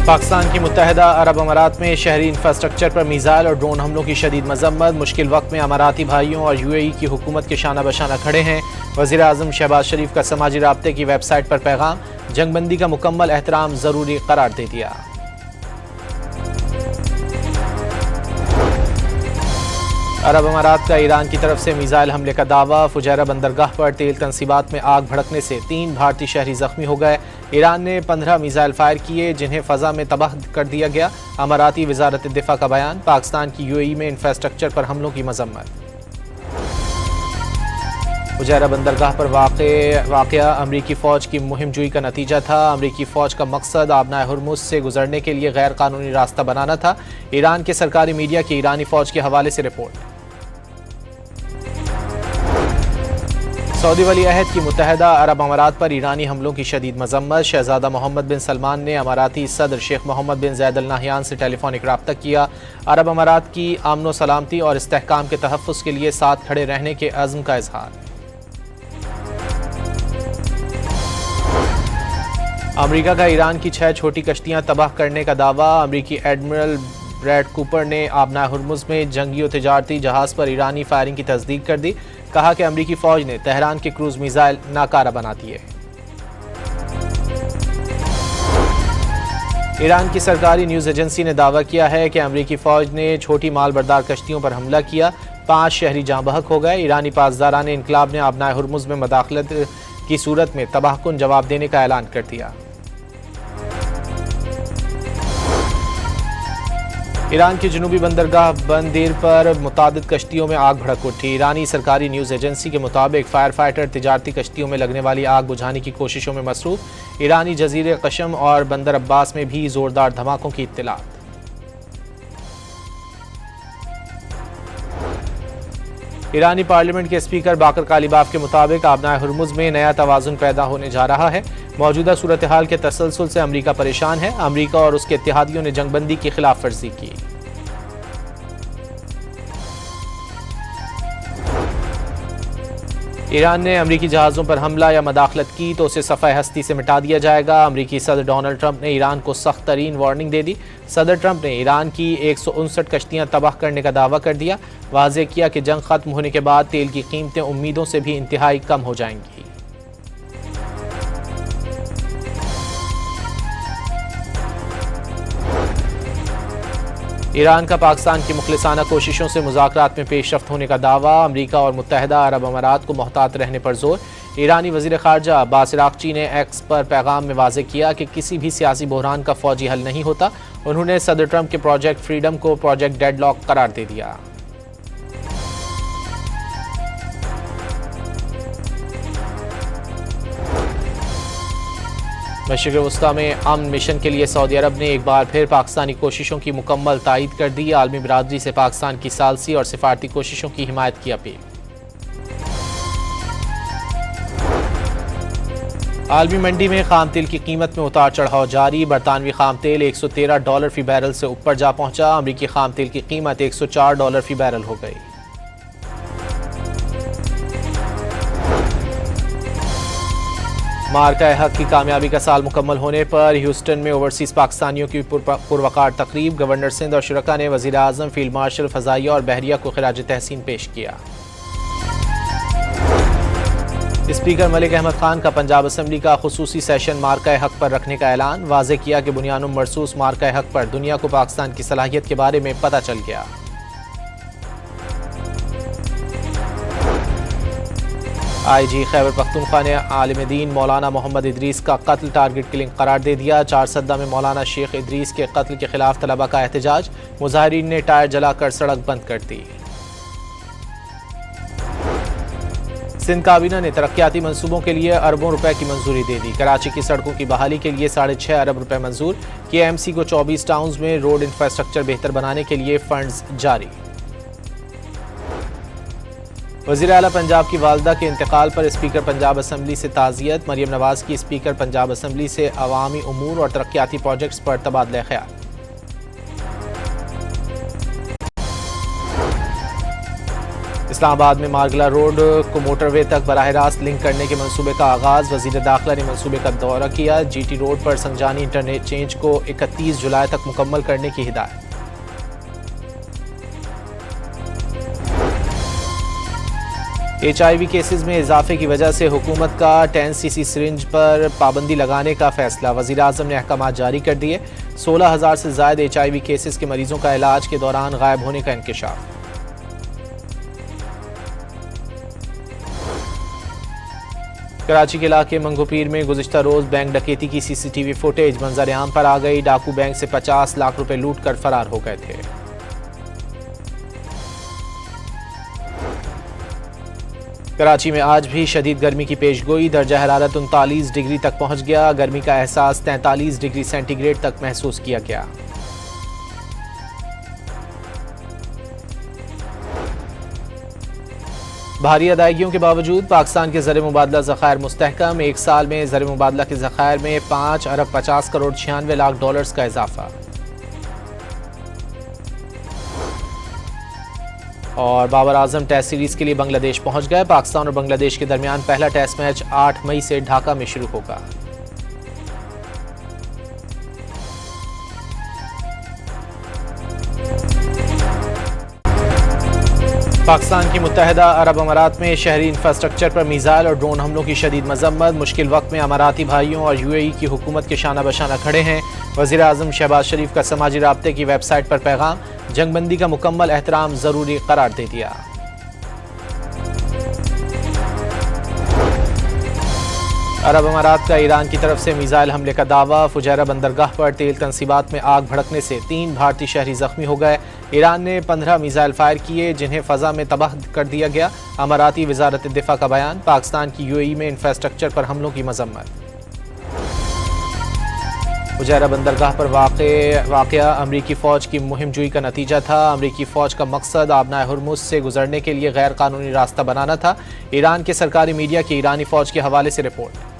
پاکستان کی متحدہ عرب امارات میں شہری انفراسٹرکچر پر میزائل اور ڈرون حملوں کی شدید مذمت، مشکل وقت میں اماراتی بھائیوں اور یو اے ای کی حکومت کے شانہ بشانہ کھڑے ہیں۔ وزیر اعظم شہباز شریف کا سماجی رابطے کی ویب سائٹ پر پیغام، جنگ بندی کا مکمل احترام ضروری قرار دے دیا۔ عرب امارات کا ایران کی طرف سے میزائل حملے کا دعویٰ، فجیرہ بندرگاہ پر تیل تنصیبات میں آگ بھڑکنے سے 3 بھارتی شہری زخمی ہو گئے۔ ایران نے 15 میزائل فائر کیے جنہیں فضا میں تباہ کر دیا گیا۔ اماراتی وزارت دفاع کا بیان، پاکستان کی یو اے ای میں انفراسٹرکچر پر حملوں کی مذمت۔ فجیرہ بندرگاہ پر واقعہ امریکی فوج کی مہم جوئی کا نتیجہ تھا۔ امریکی فوج کا مقصد آبنائے ہرمز سے گزرنے کے لیے غیر قانونی راستہ بنانا تھا۔ ایران کے سرکاری میڈیا کی ایرانی فوج کے حوالے سے رپورٹ۔ سعودی ولی عہد کی متحدہ عرب امارات پر ایرانی حملوں کی شدید مذمت، شہزادہ محمد بن سلمان نے اماراتی صدر شیخ محمد بن زید ال نہیان سے ٹیلی فونک رابطہ کیا۔ عرب امارات کی امن و سلامتی اور استحکام کے تحفظ کے لیے ساتھ کھڑے رہنے کے عزم کا اظہار۔ امریکہ کا ایران کی 6 چھوٹی کشتیاں تباہ کرنے کا دعویٰ، امریکی ایڈمرل بریڈ کوپر نے آبنائے ہرمز میں جنگی و تجارتی جہاز پر ایرانی فائرنگ کی تصدیق کر دی، کہا کہ امریکی فوج نے تہران کے کروز میزائل ناکارہ بنا دیے۔ ایران کی سرکاری نیوز ایجنسی نے دعویٰ کیا ہے کہ امریکی فوج نے چھوٹی مال بردار کشتیوں پر حملہ کیا، 5 شہری جاں بحق ہو گئے۔ ایرانی پاسداران انقلاب نے آبنائے ہرمز میں مداخلت کی صورت میں تباہ کن جواب دینے کا اعلان کر دیا۔ ایران کی جنوبی بندرگاہ بندیر پر متعدد کشتیوں میں آگ بھڑک اٹھی۔ ایرانی سرکاری نیوز ایجنسی کے مطابق فائر فائٹر تجارتی کشتیوں میں لگنے والی آگ بجھانے کی کوششوں میں مصروف۔ ایرانی جزیرے قشم اور بندر عباس میں بھی زوردار دھماکوں کی اطلاعات۔ ایرانی پارلیمنٹ کے اسپیکر باقر کالیباف کے مطابق آبنائے ہرمز میں نیا توازن پیدا ہونے جا رہا ہے۔ موجودہ صورتحال کے تسلسل سے امریکہ پریشان ہے۔ امریکہ اور اس کے اتحادیوں نے جنگ بندی کی خلاف ورزی کی۔ ایران نے امریکی جہازوں پر حملہ یا مداخلت کی تو اسے صفحہ ہستی سے مٹا دیا جائے گا۔ امریکی صدر ڈونلڈ ٹرمپ نے ایران کو سخت ترین وارننگ دے دی۔ صدر ٹرمپ نے ایران کی 159 کشتیاں تباہ کرنے کا دعویٰ کر دیا، واضح کیا کہ جنگ ختم ہونے کے بعد تیل کی قیمتیں امیدوں سے بھی انتہائی کم ہو جائیں گی۔ ایران کا پاکستان کی مخلصانہ کوششوں سے مذاکرات میں پیش رفت ہونے کا دعویٰ، امریکہ اور متحدہ عرب امارات کو محتاط رہنے پر زور۔ ایرانی وزیر خارجہ عباس عراقچی نے ایکس پر پیغام میں واضح کیا کہ کسی بھی سیاسی بحران کا فوجی حل نہیں ہوتا۔ انہوں نے صدر ٹرمپ کے پروجیکٹ فریڈم کو پروجیکٹ ڈیڈ لاک قرار دے دیا۔ مشرق وسطیٰ میں امن مشن کے لیے سعودی عرب نے ایک بار پھر پاکستانی کوششوں کی مکمل تائید کر دی۔ عالمی برادری سے پاکستان کی ثالثی اور سفارتی کوششوں کی حمایت کی اپیل۔ عالمی منڈی میں خام تیل کی قیمت میں اتار چڑھاؤ جاری، برطانوی خام تیل $113 فی بیرل سے اوپر جا پہنچا، امریکی خام تیل کی قیمت $104 فی بیرل ہو گئی۔ مارکہ حق کی کامیابی کا سال مکمل ہونے پر ہیوسٹن میں اوورسیز پاکستانیوں کی پروقار تقریب، گورنر سندھ اور شرکاء نے وزیر اعظم، فیلڈ مارشل فضائیہ اور بحریہ کو خراج تحسین پیش کیا۔ اسپیکر ملک احمد خان کا پنجاب اسمبلی کا خصوصی سیشن مارکہ حق پر رکھنے کا اعلان، واضح کیا کہ بنیاد مرصوص مارکہ حق پر دنیا کو پاکستان کی صلاحیت کے بارے میں پتہ چل گیا۔ آئی جی خیبر پختونخوا نے عالم دین مولانا محمد ادریس کا قتل ٹارگٹ کلنگ قرار دے دیا۔ چارسدہ میں مولانا شیخ ادریس کے قتل کے خلاف طلباء کا احتجاج، مظاہرین نے ٹائر جلا کر سڑک بند کر دی۔ سندھ کابینہ نے ترقیاتی منصوبوں کے لیے اربوں روپے کی منظوری دے دی۔ کراچی کی سڑکوں کی بحالی کے لیے 6.5 ارب روپے منظور، کے ایم سی کو 24 ٹاؤنز میں روڈ انفراسٹرکچر بہتر بنانے کے لیے فنڈز جاری۔ وزیر اعلیٰ پنجاب کی والدہ کے انتقال پر اسپیکر پنجاب اسمبلی سے تعزیت، مریم نواز کی اسپیکر پنجاب اسمبلی سے عوامی امور اور ترقیاتی پروجیکٹس پر تبادلہ خیال۔ اسلام آباد میں مارگلا روڈ کو موٹر وے تک براہ راست لنک کرنے کے منصوبے کا آغاز، وزیر داخلہ نے منصوبے کا دورہ کیا۔ جی ٹی روڈ پر سنجانی انٹرنیٹ چینج کو 31 جولائی تک مکمل کرنے کی ہدایت۔ HIV کیسز میں اضافے کی وجہ سے حکومت کا 10 cc سرنج پر پابندی لگانے کا فیصلہ، وزیر اعظم نے احکامات جاری کر دیے۔ 16,000 سے زائد HIV کیسز کے مریضوں کا علاج کے دوران غائب ہونے کا انکشاف۔ کراچی کے علاقے منگو پیر میں گزشتہ روز بینک ڈکیتی کی CCTV فوٹیج منظر عام پر آ گئی۔ ڈاکو بینک سے 50 لاکھ روپے لوٹ کر فرار ہو گئے تھے۔ کراچی میں آج بھی شدید گرمی کی پیش گوئی، درجہ حرارت 39 ڈگری تک پہنچ گیا۔ گرمی کا احساس 43 ڈگری سینٹی گریڈ تک محسوس کیا گیا۔ بھاری ادائیگیوں کے باوجود پاکستان کے زر مبادلہ ذخائر مستحکم، ایک سال میں زر مبادلہ کے ذخائر میں 5 ارب 50 کروڑ 96 لاکھ ڈالرز کا اضافہ۔ اور بابر اعظم ٹیسٹ سیریز کے لیے بنگلہ دیش پہنچ گئے۔ پاکستان اور بنگلہ دیش کے درمیان پہلا ٹیسٹ میچ 8 مئی سے ڈھاکہ میں شروع ہوگا۔ پاکستان کی متحدہ عرب امارات میں شہری انفراسٹرکچر پر میزائل اور ڈرون حملوں کی شدید مذمت، مشکل وقت میں اماراتی بھائیوں اور UAE کی حکومت کے شانہ بشانہ کھڑے ہیں۔ وزیر اعظم شہباز شریف کا سماجی رابطے کی ویب سائٹ پر پیغام، جنگ بندی کا مکمل احترام ضروری قرار دے دیا۔ عرب امارات کا ایران کی طرف سے میزائل حملے کا دعویٰ، فجیرہ بندرگاہ پر تیل تنصیبات میں آگ بھڑکنے سے 3 بھارتی شہری زخمی ہو گئے۔ ایران نے 15 میزائل فائر کیے جنہیں فضا میں تباہ کر دیا گیا۔ اماراتی وزارت دفاع کا بیان، پاکستان کی UAE میں انفراسٹرکچر پر حملوں کی مذمت۔ فجیرہ بندرگاہ پر واقعہ امریکی فوج کی مہم جوئی کا نتیجہ تھا۔ امریکی فوج کا مقصد آبنائے ہرمز سے گزرنے کے لیے غیر قانونی راستہ بنانا تھا۔ ایران کے سرکاری میڈیا کی ایرانی فوج کے حوالے سے رپورٹ۔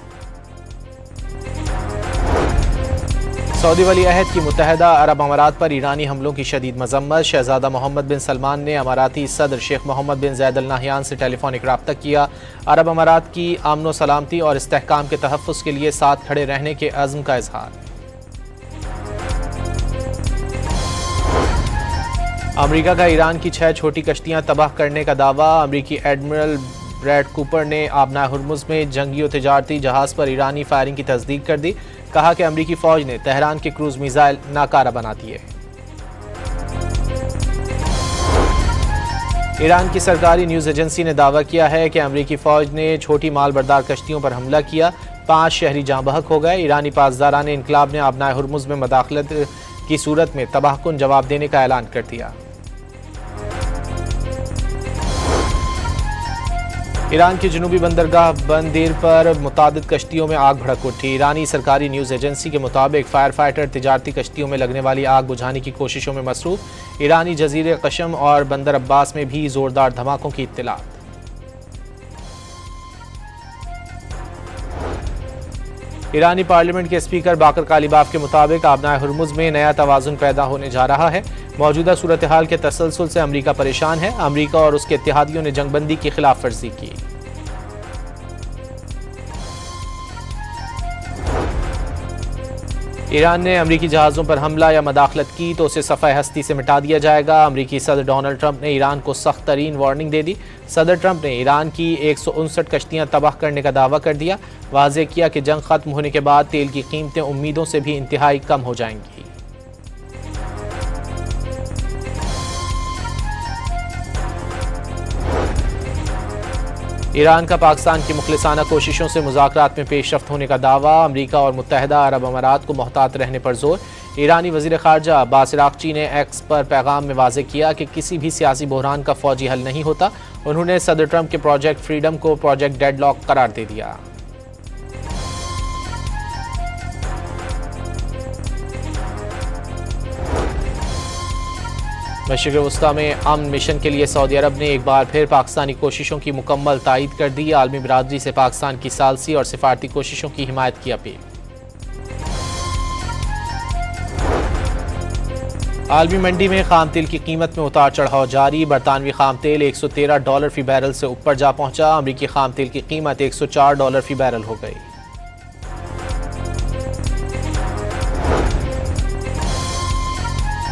سعودی ولی عہد کی متحدہ عرب امارات پر ایرانی حملوں کی شدید مذمت، شہزادہ محمد بن سلمان نے اماراتی صدر شیخ محمد بن زید ال نہیان سے ٹیلی فونک رابطہ کیا۔ عرب امارات کی امن و سلامتی اور استحکام کے تحفظ کے لیے ساتھ کھڑے رہنے کے عزم کا اظہار۔ امریکہ کا ایران کی 6 چھوٹی کشتیاں تباہ کرنے کا دعویٰ، امریکی ایڈمرل بریڈ کوپر نے آبنائے ہرمز میں جنگی و تجارتی جہاز پر ایرانی فائرنگ کی تصدیق کر دی، کہا کہ امریکی فوج نے تہران کے کروز میزائل ناکارہ بنا دیے۔ ایران کی سرکاری نیوز ایجنسی نے دعویٰ کیا ہے کہ امریکی فوج نے چھوٹی مال بردار کشتیوں پر حملہ کیا، 5 شہری جاں بحق ہو گئے۔ ایرانی پاسداران انقلاب نے آبنائے ہرمز میں مداخلت کی صورت میں تباہ کن جواب دینے کا اعلان کر دیا۔ ایران کی جنوبی بندرگاہ بندیر پر متعدد کشتیوں میں آگ بھڑک اٹھی۔ ایرانی سرکاری نیوز ایجنسی کے مطابق فائر فائٹر تجارتی کشتیوں میں لگنے والی آگ بجھانے کی کوششوں میں مصروف۔ ایرانی جزیرے قشم اور بندر عباس میں بھی زوردار دھماکوں کی اطلاعات۔ ایرانی پارلیمنٹ کے اسپیکر باقر کالیباف کے مطابق آبنائے ہرمز میں نیا توازن پیدا ہونے جا رہا ہے۔ موجودہ صورتحال کے تسلسل سے امریکہ پریشان ہے۔ امریکہ اور اس کے اتحادیوں نے جنگ بندی کی خلاف ورزی کی۔ ایران نے امریکی جہازوں پر حملہ یا مداخلت کی تو اسے صفحہ ہستی سے مٹا دیا جائے گا۔ امریکی صدر ڈونلڈ ٹرمپ نے ایران کو سخت ترین وارننگ دے دی۔ صدر ٹرمپ نے ایران کی 159 کشتیاں تباہ کرنے کا دعویٰ کر دیا، واضح کیا کہ جنگ ختم ہونے کے بعد تیل کی قیمتیں امیدوں سے بھی انتہائی کم ہو جائیں گی۔ ایران کا پاکستان کی مخلصانہ کوششوں سے مذاکرات میں پیش رفت ہونے کا دعویٰ، امریکہ اور متحدہ عرب امارات کو محتاط رہنے پر زور۔ ایرانی وزیر خارجہ عباس عراقچی نے ایکس پر پیغام میں واضح کیا کہ کسی بھی سیاسی بحران کا فوجی حل نہیں ہوتا۔ انہوں نے صدر ٹرمپ کے پروجیکٹ فریڈم کو پروجیکٹ ڈیڈ لاک قرار دے دیا۔ مشرق وسطیٰ میں امن مشن کے لیے سعودی عرب نے ایک بار پھر پاکستانی کوششوں کی مکمل تائید کر دی۔ عالمی برادری سے پاکستان کی ثالثی اور سفارتی کوششوں کی حمایت کی اپیل۔ عالمی منڈی میں خام تیل کی قیمت میں اتار چڑھاؤ جاری، برطانوی خام تیل $113 فی بیرل سے اوپر جا پہنچا، امریکی خام تیل کی قیمت $104 فی بیرل ہو گئی۔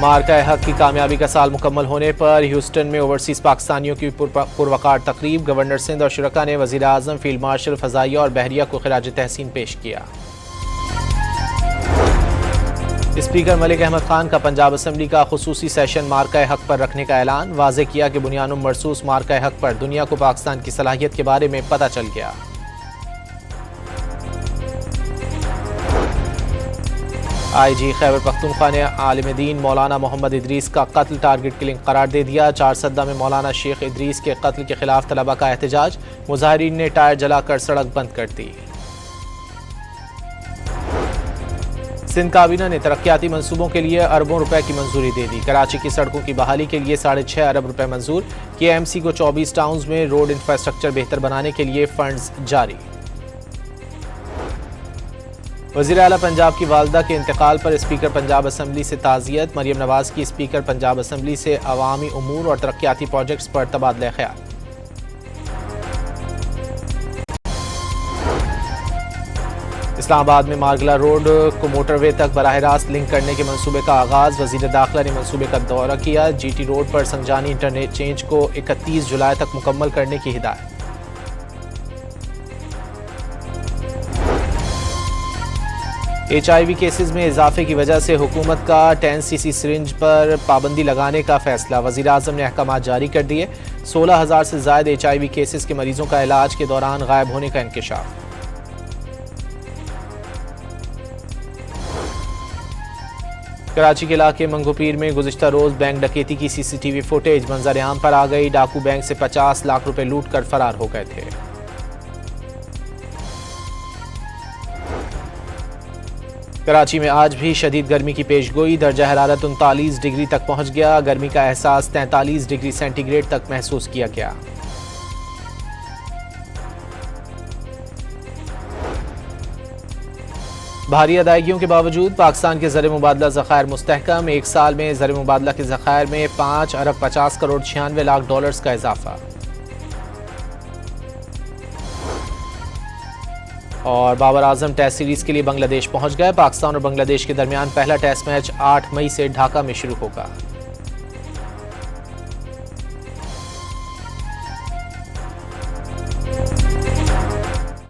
مارکہ حق کی کامیابی کا سال مکمل ہونے پر ہیوسٹن میں اوورسیز پاکستانیوں کی پروقار تقریب، گورنر سندھ اور شرکاء نے وزیر اعظم، فیلڈ مارشل فضائیہ اور بحریہ کو خراج تحسین پیش کیا۔ اسپیکر ملک احمد خان کا پنجاب اسمبلی کا خصوصی سیشن مارکہ حق پر رکھنے کا اعلان، واضح کیا کہ بنیاد مرصوص مارکہ حق پر دنیا کو پاکستان کی صلاحیت کے بارے میں پتہ چل گیا۔ آئی جی خیبر پختونخوا نے عالم دین مولانا محمد ادریس کا قتل ٹارگٹ کلنگ قرار دے دیا، چارسدہ میں مولانا شیخ ادریس کے قتل کے خلاف طلبہ کا احتجاج، مظاہرین نے ٹائر جلا کر سڑک بند کر دی۔ سندھ کابینہ نے ترقیاتی منصوبوں کے لیے اربوں روپے کی منظوری دے دی، کراچی کی سڑکوں کی بحالی کے لیے 6.5 ارب روپے منظور، کے ایم سی کو 24 ٹاؤنز میں روڈ انفراسٹرکچر بہتر بنانے کے لیے فنڈز جاری۔ وزیر اعلیٰ پنجاب کی والدہ کے انتقال پر اسپیکر پنجاب اسمبلی سے تعزیت، مریم نواز کی اسپیکر پنجاب اسمبلی سے عوامی امور اور ترقیاتی پروجیکٹس پر تبادلہ خیال۔ اسلام آباد میں مارگلہ روڈ کو موٹر وے تک براہ راست لنک کرنے کے منصوبے کا آغاز، وزیر داخلہ نے منصوبے کا دورہ کیا، جی ٹی روڈ پر سنجانی انٹرنیٹ چینج کو 31 جولائی تک مکمل کرنے کی ہدایت۔ ایچ آئی وی کیسز میں اضافے کی وجہ سے حکومت کا 10 cc سرنج پر پابندی لگانے کا فیصلہ، وزیر اعظم نے احکامات جاری کر دیے، 16,000 سے زائد ایچ آئی وی کیسز کے مریضوں کا علاج کے دوران غائب ہونے کا انکشاف۔ کراچی کے علاقے منگو پیر میں گزشتہ روز بینک ڈکیتی کی سی سی ٹی وی فوٹیج منظر عام پر آ گئی، ڈاکو بینک سے 50 لاکھ روپے لوٹ کر فرار ہو گئے تھے۔ کراچی میں آج بھی شدید گرمی کی پیش گوئی، درجہ حرارت 39 ڈگری تک پہنچ گیا، گرمی کا احساس 43 ڈگری سینٹی گریڈ تک محسوس کیا گیا۔ بھاری ادائیگیوں کے باوجود پاکستان کے زر مبادلہ ذخائر مستحکم، ایک سال میں زر مبادلہ کے ذخائر میں 5 ارب 50 کروڑ 96 لاکھ ڈالرز کا اضافہ۔ اور بابر اعظم ٹیسٹ سیریز کے لیے بنگلہ دیش پہنچ گئے، پاکستان اور بنگلہ دیش کے درمیان پہلا ٹیسٹ میچ 8 مئی سے ڈھاکہ میں شروع ہوگا۔